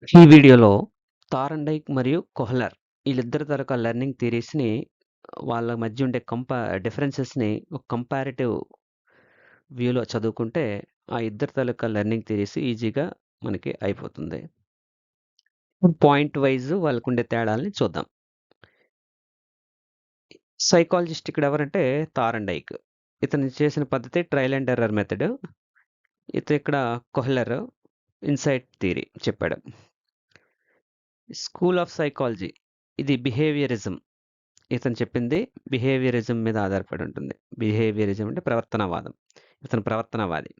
ఈ వీడియోలో థార్న్డైక్ మరియు కోహ్లర్ వీళ్ళిద్దరి తాలూకా లెర్నింగ్ థియరీస్‌ని వాళ్ళ మధ్య ఉండే డిఫరెన్సెస్‌ని ఒక కంపారిటివ్ వ్యూలో చదువుకుంటే ఆ ఇద్దరి తాలూకా లెర్నింగ్ థియరీస్ ఈజీగా మనకి అయిపోతుంది. పాయింట్ వైస్ వాళ్ళకుండే తేడాల్ని చూద్దాం. సైకాలజిస్ట్ ఇక్కడ ఎవరంటే థార్న్డైక్. ఇతను చేసిన పద్ధతి ట్రయల్ అండ్ ఎర్రర్ మెథడ్. ఇక్కడ కోహ్లర్ ఇన్సైట్ థియరీ చెప్పాడు. స్కూల్ ఆఫ్ సైకాలజీ ఇది బిహేవియరిజం. ఇతను చెప్పింది బిహేవియరిజం మీద ఆధారపడి ఉంటుంది. బిహేవియరిజం అంటే ప్రవర్తనవాదం. ఇతను ప్రవర్తనవాది.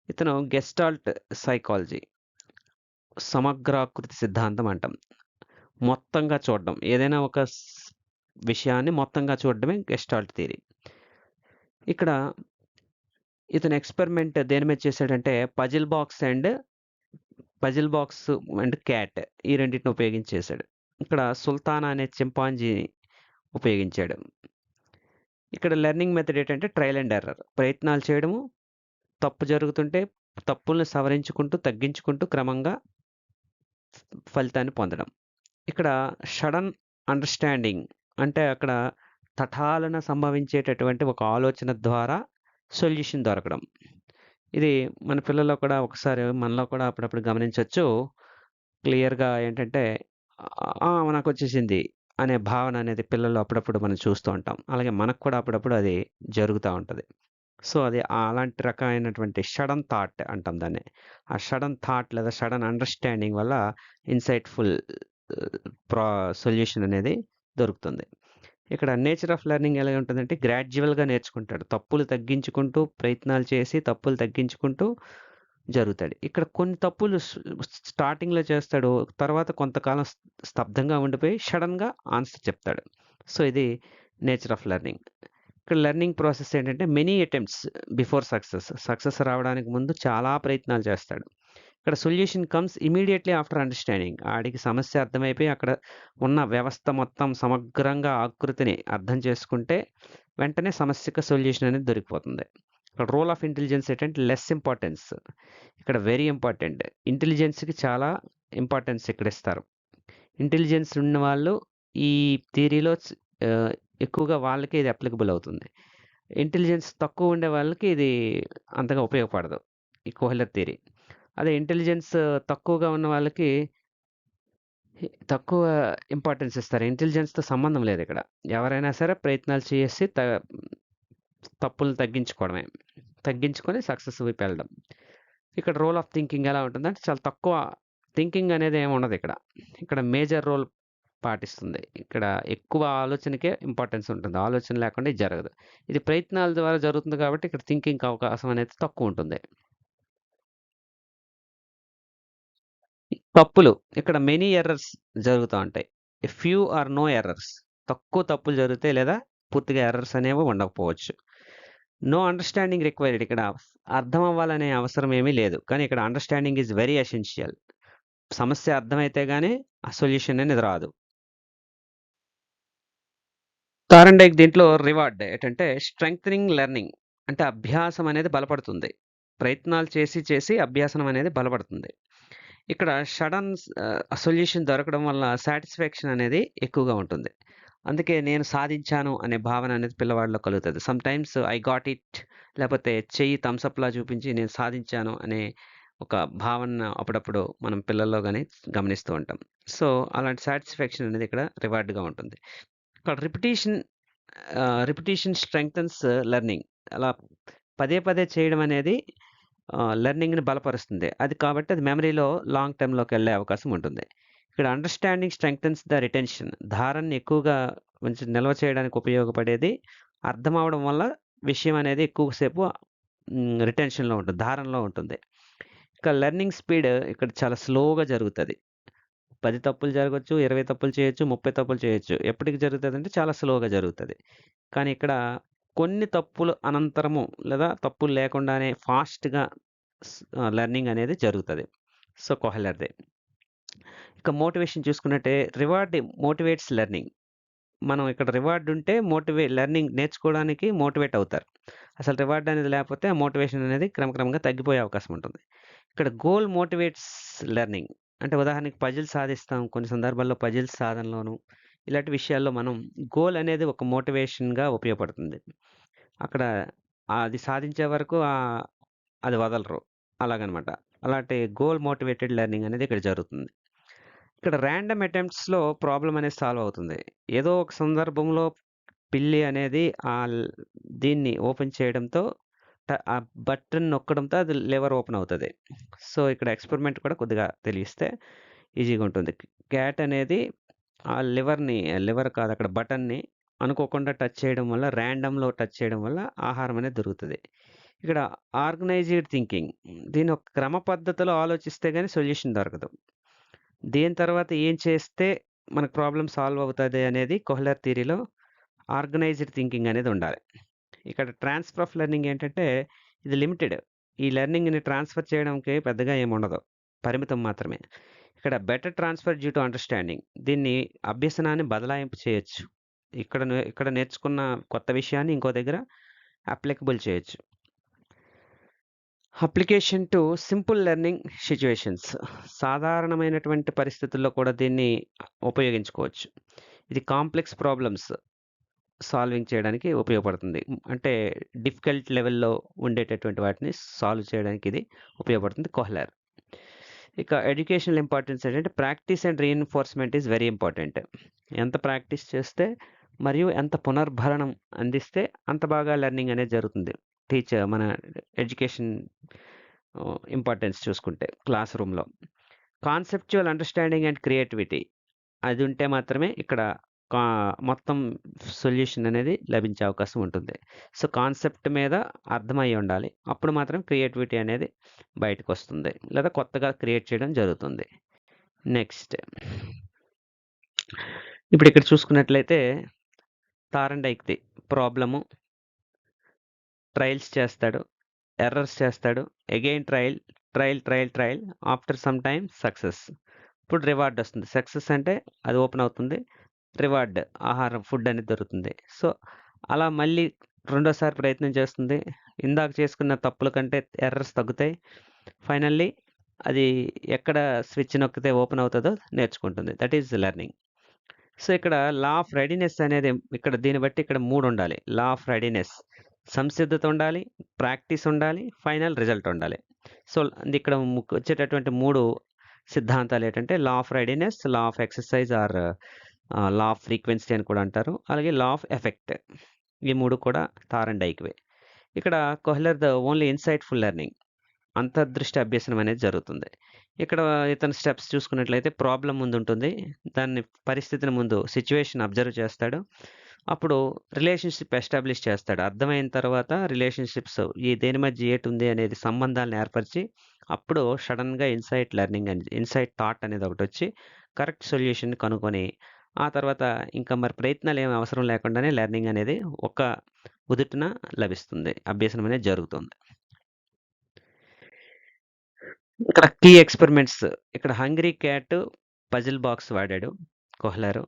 ఇతను గెస్టాల్ట్ సైకాలజీ సమగ్రాకృతి సిద్ధాంతం అంటాం. మొత్తంగా చూడడం. ఏదైనా ఒక విషయాన్ని మొత్తంగా చూడడమే గెస్టాల్ట్ థియరీ. ఇక్కడ ఇతను ఎక్స్పెరిమెంట్ దేని మీద చేశాడంటే పజిల్ బాక్స్ అండ్ క్యాట్ ఈ రెండింటిని ఉపయోగించి చేశాడు. ఇక్కడ సుల్తానా అనే చింపాంజీని ఉపయోగించాడు. ఇక్కడ లెర్నింగ్ మెథడ్ ఏంటంటే ట్రయల్ అండ్ ఎర్రర్. ప్రయత్నాలు చేయడము, తప్పు జరుగుతుంటే తప్పుల్ని సవరించుకుంటూ, తగ్గించుకుంటూ క్రమంగా ఫలితాన్ని పొందడం. ఇక్కడ సడన్ అండర్‌స్టాండింగ్ అంటే అక్కడ తటాలున సంభవించేటటువంటి ఒక ఆలోచన ద్వారా సొల్యూషన్ దొరకడం. ఇది మన పిల్లల్లో కూడా ఒకసారి మనలో కూడా అప్పుడప్పుడు గమనించొచ్చు. క్లియర్‌గా ఏంటంటే నాకొచ్చేసింది అనే భావన అనేది పిల్లల్లో అప్పుడప్పుడు మనం చూస్తూ ఉంటాం. అలాగే మనకు కూడా అప్పుడప్పుడు అది జరుగుతా ఉంటది. సో, అది అలాంటి రకమైనటువంటి సడన్ థాట్ అంటాం దాన్ని. ఆ సడన్ థాట్ లేదా సడన్ అండర్‌స్టాండింగ్ వల్ల ఇన్‌సైట్‌ఫుల్ సొల్యూషన్ అనేది దొరుకుతుంది. ఇక్కడ నేచర్ ఆఫ్ లెర్నింగ్ ఎలా ఉంటుందంటే గ్రాడ్యువల్‌గా నేర్చుకుంటాడు. తప్పులు తగ్గించుకుంటూ ప్రయత్నాలు చేసి తప్పులు తగ్గించుకుంటూ జరుగుతాడు. ఇక్కడ కొన్ని తప్పులు స్టార్టింగ్‌లో చేస్తాడు. తర్వాత కొంతకాలం స్తబ్దంగా ఉండిపోయి సడెన్‌గా ఆన్సర్ చెప్తాడు. సో, ఇది నేచర్ ఆఫ్ లెర్నింగ్. ఇక్కడ లెర్నింగ్ ప్రాసెస్ ఏంటంటే many attempts before success. Success రావడానికి ముందు చాలా ప్రయత్నాలు చేస్తాడు. ఇక్కడ solution comes immediately after understanding. ఆడికి సమస్య అర్థమైపోయి అక్కడ ఉన్న వ్యవస్థ మొత్తం సమగ్రంగా ఆకృతిని అర్థం చేసుకుంటే వెంటనే సమస్యకు సొల్యూషన్ అనేది దొరికిపోతుంది. ఇక్కడ రోల్ ఆఫ్ ఇంటెలిజెన్స్ ఏంటంటే లెస్ ఇంపార్టెన్స్. ఇక్కడ వెరీ ఇంపార్టెంట్. ఇంటెలిజెన్స్‌కి చాలా ఇంపార్టెన్స్ ఇక్కడ ఇస్తారు. ఇంటెలిజెన్స్ ఉన్నవాళ్ళు ఈ థియరీలో ఎక్కువగా వాళ్ళకే ఇది అప్లికబుల్ అవుతుంది. ఇంటెలిజెన్స్ తక్కువ ఉండే వాళ్ళకి ఇది అంతగా ఉపయోగపడదు. ఈ కోహ్లర్ థియరీ. అదే ఇంటెలిజెన్స్ తక్కువగా ఉన్న వాళ్ళకి తక్కువ ఇంపార్టెన్స్ ఇస్తారు. ఇంటెలిజెన్స్‌తో సంబంధం లేదిక్కడ. ఎవరైనా సరే ప్రయత్నాలు చేసి తప్పులను తగ్గించుకోవడమే. తగ్గించుకొని సక్సెస్ వైపు వెళ్ళడం. ఇక్కడ రోల్ ఆఫ్ థింకింగ్ ఎలా ఉంటుందంటే చాలా తక్కువ థింకింగ్ అనేది ఏమి ఉండదిక్కడ. ఇక్కడ మేజర్ రోల్ పాటిస్తుంది. ఇక్కడ ఎక్కువ ఆలోచనకే ఇంపార్టెన్స్ ఉంటుంది. ఆలోచన లేకుండా ఇది జరగదు. ఇది ప్రయత్నాల ద్వారా జరుగుతుంది కాబట్టి ఇక్కడ థింకింగ్‌కి అవకాశం అనేది తక్కువుంటుంది. తప్పులు ఇక్కడ మెనీ ఎర్రర్స్ జరుగుతా ఉంటాయి. Few or no errors. తక్కువ తప్పులు జరుగుతాయి లేదా పూర్తిగా ఎర్రర్స్ అనేవి ఉండకపోవచ్చు. No understanding required. ఇక్కడ అర్థం అవ్వాలనే అవసరం ఏమీ లేదు. కానీ ఇక్కడ అండర్‌స్టాండింగ్ ఈజ్ వెరీ ఎసెన్షియల్. సమస్య అర్థమైతే గాని ఆ సొల్యూషన్ అనేది రాదు. థార్న్డైక్ దీంట్లో రివార్డ్ ఏంటంటే స్ట్రెంగ్థెనింగ్ లెర్నింగ్ అంటే అభ్యాసం అనేది బలపడుతుంది. ప్రయత్నాలు చేసి అభ్యాసనం అనేది బలపడుతుంది. ఇక్కడ సడన్ సొల్యూషన్ దొరకడం వల్ల సాటిస్ఫాక్షన్ అనేది ఎక్కువగా ఉంటుంది. అందుకే నేను సాధించాను అనే భావన అనేది పిల్లవాడిలో కలుగుతది. సమ్‌టైమ్స్ ఐ గాట్ ఇట్ లేపోతే చెయ్యి థమ్స్ అప్‌లా చూపించి నేను సాధించాను అనే ఒక భావన అప్పుడప్పుడు మనం పిల్లల్లో గాని గమనిస్తూ ఉంటాం. సో, అలాంటి సాటిస్ఫాక్షన్ అనేది ఇక్కడ రివార్డ్‌గా ఉంటుంది. ఇక్కడ రిపిటీషన్ స్ట్రెంగ్థెన్స్ లెర్నింగ్. అలా పదే పదే చేయడం అనేది లెర్నింగ్‌ని బలపరుస్తుంది. కాబట్టి అది మెమరీలో లాంగ్ టర్మ్‌లోకెళ్ళే అవకాశం ఉంటుంది. ఇక్కడ అండర్‌స్టాండింగ్ స్ట్రెంగ్థెన్స్ ద రిటెన్షన్. ధారణని ఎక్కువగా నిల్వ చేయడానికి ఉపయోగపడేది అర్థం అవ్వడం వల్ల విషయం అనేది ఎక్కువ సేపు రిటెన్షన్‌లో ఉంటుంది. ధారణలో ఉంటుంది. ఇక లెర్నింగ్ స్పీడ్ ఇక్కడ చాలా స్లోగా జరుగుతది. 10 తప్పులు జరగొచ్చు, 20 తప్పులు చేయొచ్చు, 30 తప్పులు చేయొచ్చు. ఎప్పటికి జరుగుతదంటే చాలా స్లోగా జరుగుతది. కానీ ఇక్కడ కొన్ని తప్పులు అనంతరము లేదా తప్పులు లేకుండానే ఫాస్ట్‌గా లెర్నింగ్ అనేది జరుగుతది. సో, కోహెలర్‌ది. ఇక మోటివేషన్ చూసుకున్నట్టే రివార్డ్ మోటివేట్స్ లెర్నింగ్. మనం ఇక్కడ రివార్డ్ ఉంటే లెర్నింగ్ నేర్చుకోవడానికి మోటివేట్ అవుతారు. అసలు రివార్డ్ అనేది లేకపోతే ఆ మోటివేషన్ అనేది క్రమక్రమంగా తగ్గిపోయే అవకాశం ఉంటుంది. ఇక్కడ గోల్ మోటివేట్స్ లెర్నింగ్. అంటే ఉదాహరణకి పజిల్ సాధిస్తాం. కొన్ని సందర్భాల్లో పజిల్స్ సాధనలోను, ఇలాంటి విషయాల్లో మనం గోల్ అనేది ఒక మోటివేషన్‌గా ఉపయోగపడుతుంది. అక్కడ అది సాధించే వరకు అది వదలరు. అలాగనమాట. అలాంటి గోల్ మోటివేటెడ్ లెర్నింగ్ అనేది ఇక్కడ జరుగుతుంది. ఇక్కడ ర్యాండమ్ అటెంప్ట్స్‌లో ప్రాబ్లమ్ అనేది సాల్వ్ అవుతుంది. ఏదో ఒక సందర్భంలో పిల్లి అనేది ఆల్ దీన్ని ఓపెన్ చేయడంతో ఆ బటన్ నొక్కడంతో అది లివర్ ఓపెన్ అవుతది. సో, ఇక్కడ ఎక్స్‌పెరిమెంట్ కూడా కొద్దిగా తెలిస్తే ఈజీగా ఉంటుంది. క్యాట్ అనేది ఆ లివర్ కాదు అక్కడ బటన్‌ని అనుకోకుండా టచ్ చేయడం వల్ల ర్యాండమ్‌లో టచ్ చేయడం వల్ల ఆహారం అనేది దొరుకుతది. ఇక్కడ ఆర్గనైజ్డ్ థింకింగ్ దీన్ని ఒక క్రమ పద్ధతిలో ఆలోచిస్తే గాని సొల్యూషన్ దొరకదు. దీని తర్వాత ఏం చేస్తే మనకు ప్రాబ్లమ్ సాల్వ్ అవుతది అనేది కోహ్లర్ థియరీలో ఆర్గనైజ్డ్ థింకింగ్ అనేది ఉండాలి. ఇక్కడ ట్రాన్స్‌ఫర్ ఆఫ్ లెర్నింగ్ ఏంటంటే ఇది లిమిటెడ్. ఈ లెర్నింగ్‌ని ట్రాన్స్‌ఫర్ చేయడానికి పెద్దగా ఏముండదు. పరిమితం మాత్రమే. ఇక్కడ better transfer due to understanding. దీన్ని అభ్యసనాన్ని బదలాయింపు చేయొచ్చు. ఇక్కడ నేర్చుకున్న కొత్త విషయాన్ని ఇంకో దగ్గర అప్లికబుల్ చేయొచ్చు. Application to simple learning situations. సాధారణమైనటువంటి పరిస్థితుల్లో కూడా దీన్ని ఉపయోగించుకోవచ్చు. ఇది కాంప్లెక్స్ ప్రాబ్లమ్స్ సాల్వింగ్ చేయడానికి ఉపయోగపడుతుంది. అంటే డిఫికల్ట్ లెవెల్‌లో ఉండేటటువంటి వాటిని సాల్వ్ చేయడానికి ఇది ఉపయోగపడుతుంది కోహ్లర్. ఇక ఎడ్యుకేషనల్ ఇంపార్టెన్స్ ఏంటంటే practice and reinforcement is very important. ఎంత ప్రాక్టీస్ చేస్తే మరియు ఎంత పునర్భరణం అందిస్తే అంత బాగా లెర్నింగ్ అనేది జరుగుతుంది. మన ఎడ్యుకేషన్ ఇంపార్టెన్స్ చూసుకుంటే క్లాస్ రూమ్‌లో. కాన్సెప్చువల్ అండర్‌స్టాండింగ్ అండ్ క్రియేటివిటీ అది ఉంటే మాత్రమే ఇక్కడ కా మొత్తం సొల్యూషన్ అనేది లభించే అవకాశం ఉంటుంది. సో, కాన్సెప్ట్ మీద అర్థమై ఉండాలి. అప్పుడు మాత్రం క్రియేటివిటీ అనేది బయటకొస్తుంది. లేదా కొత్తగా క్రియేట్ చేయడం జరుగుతుంది. నెక్స్ట్ ఇప్పుడిక్కడ చూసుకున్నట్లయితే థారండైక్‌ది ప్రాబ్లము ట్రయల్స్ చేస్తాడు. ఎర్రర్స్ చేస్తాడు. Again trial after some time success. ఇప్పుడు రివార్డ్ వస్తుంది. సక్సెస్ అంటే అది ఓపెన్ అవుతుంది. రివార్డ్ ఆహారం ఫుడ్ అనేది దొరుకుతుంది. సో, అలా మళ్ళీ రెండోసారి ప్రయత్నం చేస్తుంది. ఇందాక చేసుకున్న తప్పుల కంటే ఎర్రర్స్ తగ్గుతాయి. ఫైనల్లీ అది ఎక్కడ స్విచ్ నొక్కితే ఓపెన్ అవుతదో నేర్చుకుంటుంది. That is learning. సో, ఇక్కడ లా ఆఫ్ రెడీనెస్ అనేది ఇక్కడ దీన్ని బట్టి ఇక్కడ 3 ఉండాలి. లా ఆఫ్ రెడీనెస్ సంసిద్ధత ఉండాలి, ప్రాక్టీస్ ఉండాలి, ఫైనల్ రిజల్ట్ ఉండాలి. సో, ఇక్కడ వచ్చేటటువంటి 3 సిద్ధాంతాలు ఏంటంటే law of readiness, law of exercise or law of frequency అని కూడా అంటారు. అలాగే లా ఆఫ్ ఎఫెక్ట్. ఈ 3 కూడా థారండైక్‌వే. ఇక్కడ కోహ్లర్‌ది ఓన్లీ ఇన్‌సైట్‌ఫుల్ లెర్నింగ్. అంతర్దృష్టి అభ్యసనం అనేది జరుగుతుంది. ఇక్కడ ఇతని స్టెప్స్ చూసుకున్నట్లయితే ప్రాబ్లమ్ ముందుంటుంది. దాన్ని పరిస్థితిని ముందు సిట్యుయేషన్ అబ్జర్వ్ చేస్తాడు. అప్పుడు రిలేషన్‌షిప్ ఎస్టాబ్లిష్ చేస్తాడు. అర్థమైన తర్వాత రిలేషన్‌షిప్స్ దేని మధ్య ఏటుంది అనేది సంబంధాలను ఏర్పరిచి, అప్పుడు సడెన్‌గా ఇన్సైట్ థాట్ అనేది ఒకటొచ్చి కరెక్ట్ సొల్యూషన్‌ని కనుగొని, ఆ తర్వాత ఇంకా మరి ప్రయత్నాలేమి అవసరం లేకుండానే లెర్నింగ్ అనేది ఒక ఉదుటున లభిస్తుంది. అభ్యసనం అనేది జరుగుతుంది. ఇక్కడ కీ ఎక్స్‌పెరిమెంట్స్ ఇక్కడ హంగ్రీ క్యాట్ పజిల్ బాక్స్ వాడాడు కోహ్లర్.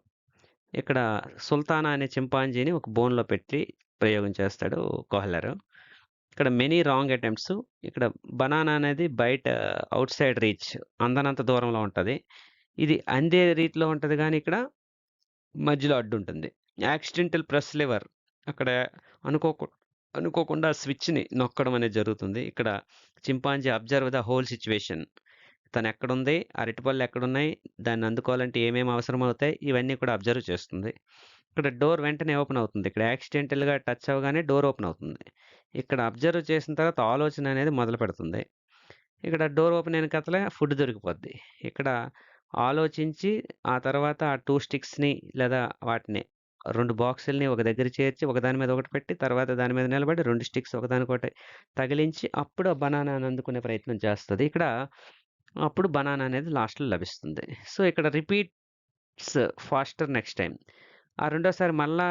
ఇక్కడ సుల్తానా అనే చింపాంజీని ఒక బోన్‌లో పెట్టి ప్రయోగం చేస్తాడు కోహ్లర్. ఇక్కడ మెనీ రాంగ్ అటెంప్ట్స్. ఇక్కడ బనానా అనేది బయట ఔట్ సైడ్ రీచ్ అందనంత దూరంలో ఉంటది. ఇది అందే రీతిలో ఉంటది గానీ ఇక్కడ మధ్యలో అడ్డుంటుంది. యాక్సిడెంటల్ ప్రెస్ లివర్ అక్కడ అనుకోకు అనుకోకుండా స్విచ్‌ని నొక్కడం అనేది జరుగుతుంది. ఇక్కడ chimpanzee observe the whole situation. తనెక్కడుంది, అరటిపళ్ళు ఎక్కడున్నాయి, దాన్ని అందుకోవాలంటే ఏమేమి అవసరమవుతాయి, ఇవన్నీ కూడా అబ్జర్వ్ చేస్తుంది. ఇక్కడ డోర్ వెంటనే ఓపెన్ అవుతుంది. ఇక్కడ యాక్సిడెంటల్‌గా టచ్ అవ్వగానే డోర్ ఓపెన్ అవుతుంది. ఇక్కడ అబ్జర్వ్ చేసిన తర్వాత ఆలోచన అనేది మొదలుపెడుతుంది. ఇక్కడ డోర్ ఓపెన్ అయిన కతలే ఫుడ్ దొరికిపోద్ది. ఇక్కడ ఆలోచించి ఆ తర్వాత ఆ 2 స్టిక్స్‌ని లేదా వాటిని 2 బాక్సుల్ని ఒక దగ్గర చేర్చి ఒకదాని మీద ఒకటి పెట్టి తర్వాత దాని మీద నిలబడి 2 స్టిక్స్ ఒకదానికొకటి తగిలించి అప్పుడు ఆ బనానాని అందుకునే ప్రయత్నం చేస్తది. ఇక్కడ అప్పుడు బనానా అనేది లాస్ట్‌లో లభిస్తుంది. సో, ఇక్కడ రిపీట్స్ ఫాస్టర్ నెక్స్ట్ టైమ్. ఆ రెండోసారి మళ్ళా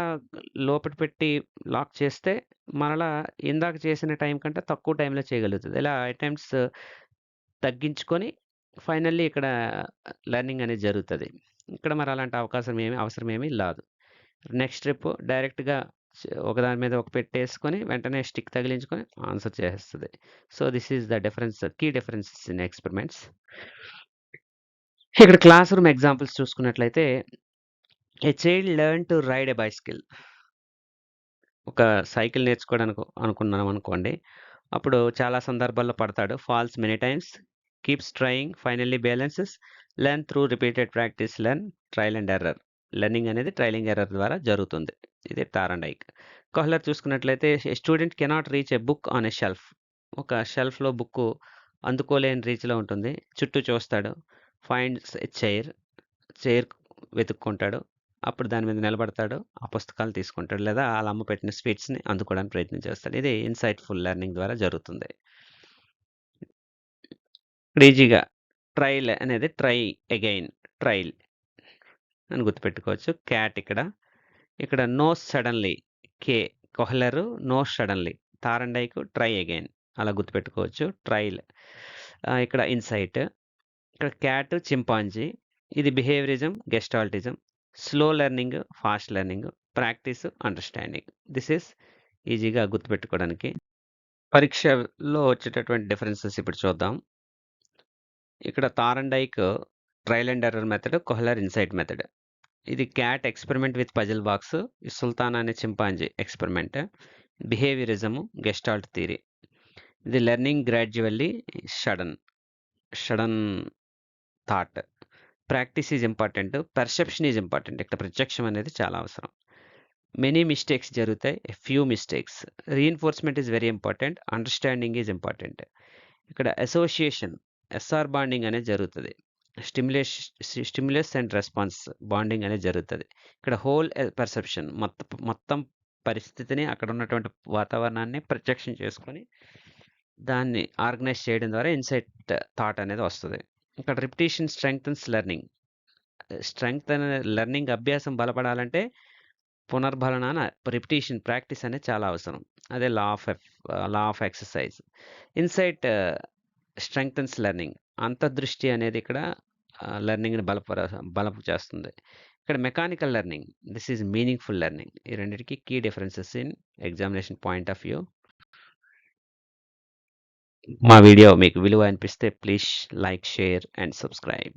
లోపట పెట్టి లాక్ చేస్తే మరలా ఇందాక చేసిన టైం కంటే తక్కువ టైంలో చేయగలుగుతది. ఇలా అటెంప్ట్స్ తగ్గించుకొని ఫైనల్లీ ఇక్కడ లెర్నింగ్ అనేది జరుగుతది. ఇక్కడ మరి అలాంటి అవసరమేమీ లాదు. నెక్స్ట్ స్టెప్ డైరెక్ట్‌గా ఒకదాని మీద ఒక పెట్టేసుకొని వెంటనే స్టిక్ తగిలించుకొని ఆన్సర్ చేసేస్తది. So, this is the key differences in experiments. ఇక్కడ క్లాస్ రూమ్ ఎగ్జాంపుల్స్ చూసుకున్నట్లయితే a child learn to ride a bicycle. ఒక సైకిల్ నేర్చుకోవడానికి అనుకున్నాం అనుకోండి. అప్పుడు చాలా సందర్భాల్లో పడతాడు. Falls many times, keeps trying, finally balances, learn through repeated practice, learn, trial and error. Learning అనేది ట్రయలింగ్ ఎర్రర్ ద్వారా జరుగుతుంది. ఇది తారండైక్. కొహ్లర్ చూసుకున్నట్లయితే student cannot reach a book on a shelf. ఒక షెల్ఫ్‌లో బుక్కు అందుకోలేని రీచ్‌లో ఉంటుంది. చుట్టూ చూస్తాడు. ఫైండ్స్ ఎ చైర్ వెతుక్కుంటాడు. అప్పుడు దాని మీద నిలబడతాడు. ఆ పుస్తకాలు తీసుకుంటాడు. లేదా ఆళ్ళ అమ్మ పెట్టిన స్వీట్స్‌ని అందుకోవడానికి ప్రయత్నం చేస్తాడు. ఇది ఇన్‌సైట్‌ఫుల్ లెర్నింగ్ ద్వారా జరుగుతుంది. ఇప్పుడు ఈజీగా ట్రైల్ అనేది ట్రై అగైన్, ట్రైల్ అని గుర్తుపెట్టుకోవచ్చు. క్యాట్ ఇక్కడ. ఇక్కడ నో సడెన్‌లీ, కే. Kohler no suddenly. Thorndike try again అలా గుర్తుపెట్టుకోవచ్చు. ట్రైల్. ఇక్కడ ఇన్‌సైట్. ఇక్కడ క్యాట్, చింపాంజీ. ఇది behaviourism, gestaltism. Slow learning, fast learning. Practice, understanding. This is ఈజీగా గుర్తుపెట్టుకోవడానికి. పరీక్షలో వచ్చేటటువంటి డిఫరెన్సెస్ ఇప్పుడు చూద్దాం. ఇక్కడ Thorndike trial and error method, Kohler insight method. ఇది cat experiment with puzzle box, Sultan అనే chimpanzee experiment. Behaviourism, gestalt theory. ఇది learning gradually, sudden thought. Practice is important, perception is important. ఇక్కడ ప్రత్యక్షం అనేది చాలా అవసరం. మెనీ మిస్టేక్స్ జరుగుతాయి, few mistakes. Reinforcement is very important, understanding is important. ఇక్కడ association, SR bonding అనేది జరుగుతది. స్టిమ్యులస్ అండ్ రెస్పాన్స్ బాండింగ్ అనేది జరుగుతది. ఇక్కడ హోల్ పర్సెప్షన్, మొత్తం పరిస్థితిని, అక్కడ ఉన్నటువంటి వాతావరణాన్ని ప్రత్యక్షం చేసుకొని దాన్ని ఆర్గనైజ్ చేయడం ద్వారా ఇన్‌సైట్ థాట్ అనేది వస్తది. ఇక్కడ రిపిటీషన్ స్ట్రెంగ్థెన్స్ లెర్నింగ్. లెర్నింగ్ అభ్యాసం బలపడాలంటే పునర్బలనాన రిపిటీషన్, ప్రాక్టీస్ అనేది చాలా అవసరం. అదే law of exercise. Insight strengthens learning. అంతర్దృష్టి అనేది ఇక్కడ లెర్నింగ్‌ని బలపు చేస్తుంది. ఇక్కడ mechanical learning. This is meaningful learning. ఈ రెండిటికి key differences in examination point of view. మా వీడియో మీకు విలువ అనిపిస్తే please like, share and subscribe.